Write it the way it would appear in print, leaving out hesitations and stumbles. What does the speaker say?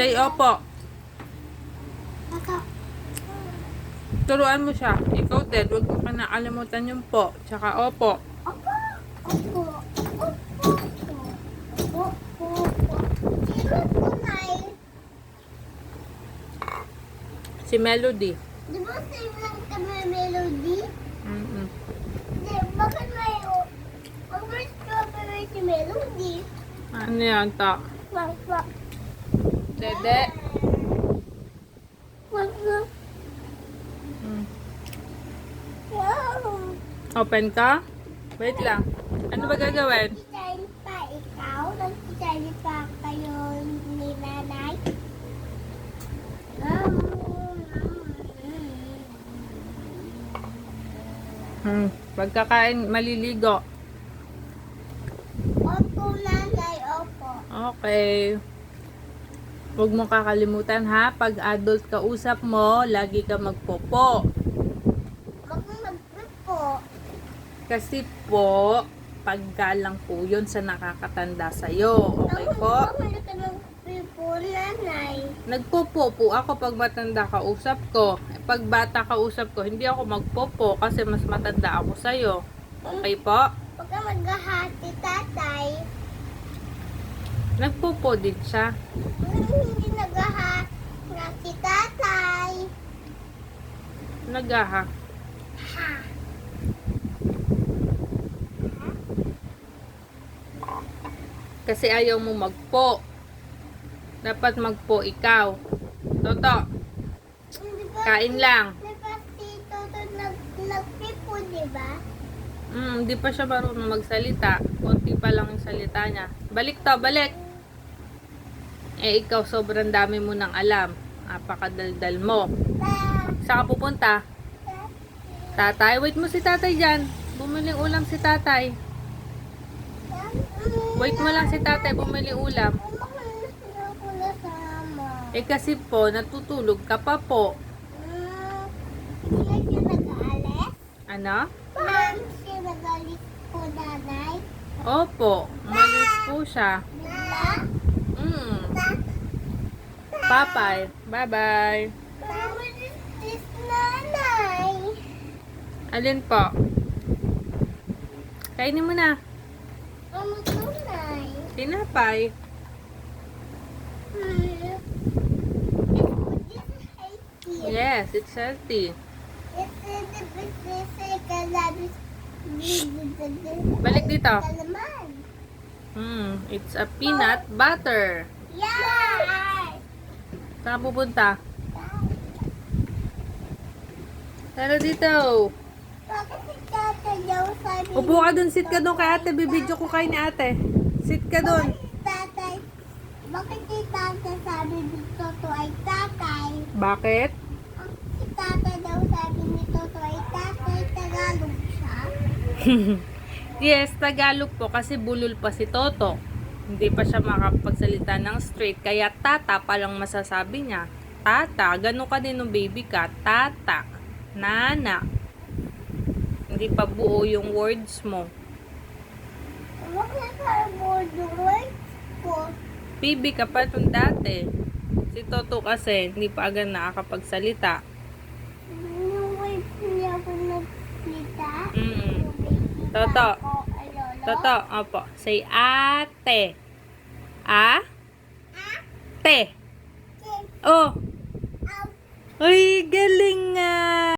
Say opo. Ako. Turuan mo siya. Ikaw din, huwag mo ka nakalimutan yung po. Tsaka opo. Opo. Opo. Opo. Opo. Opo. Sino tunay? Si Melody. Di ba same lang kami Melody? Mm-mm. Di, bakit may strawberry si Melody? Ano yan, ta? Wag. Dede. Wag. Mm. Wow. Open ka? Wait lang. Ano ba gagawin? Nag-design pa ikaw? Nag-design pa kayo ni nanay? Pagkakain, maliligo. Opo, nanay, opo. Okay. Huwag mo kakalimutan ha. Pag adult ka usap mo, lagi ka magpopo. Wag mo magpipo. Kasi po, paggalang po yun sa nakakatanda sa'yo. Okay po? Wala ka ng pipo, nanay. Nagpopo po ako pag matanda ka usap ko. Pag bata ka usap ko, hindi ako magpopo kasi mas matanda ako sa'yo. Okay po? Wag ka maghahati, tatay. Nagpopo din siya. Hindi naghahati na si tatay. Nagaha. Ha. Kasi ayaw mo magpo. Dapat magpo ikaw. Toto, Di ba, kain lang. di ba si Toto nagpipo, di ba? Hindi pa siya marunong magsalita. Konti pa lang yung salita niya. Balik to, balik. Eh, ikaw sobrang dami mo nang alam. Napakadaldal mo. Saan ka pupunta? Tatay? Wait mo si tatay dyan. Bumili ulam si tatay. Wait mo lang si tatay, bumili ulam. Eh kasi po, natutulog ka pa po. Sila siya nag-aalis? Ano? Ma'am, siya nag-aalis po, nanay? Opo, umalis po siya. Bigla? Papay, bye-bye. Mama, this nanay. Alin po? Kainin mo na. Mama, tunay. Tinapay. Yes, it's healthy. Balik dito. It's a peanut butter. Yeah! Saan ka pupunta? Tara dito. Bakit si Tata daw sabi Upo ka dun, sit ka dun kay ate. Bibidyo ko kayo ni ate. Sit ka dun. Tatay, bakit si Tata sabi ni Toto ay tatay? Bakit? Si Tata daw sabi ni Toto ay tatay, Tagalog siya. Yes, Tagalog po kasi bulol pa si Toto. Hindi pa siya makapagsalita ng straight. Kaya tata pa lang masasabi niya. Tata, ganun ka din ng baby ka. Tata, nana. Hindi pa buo yung words mo. Bakit sa board yung words ko? Baby ka pa nung dati. Si Toto kasi hindi pa agad nakakapagsalita. Yung words niya ako nagsalita. Yung baby Toto. ako, ay lolo. Toto, opo. Say ate. A? Te. Oh. Uy, galing nga.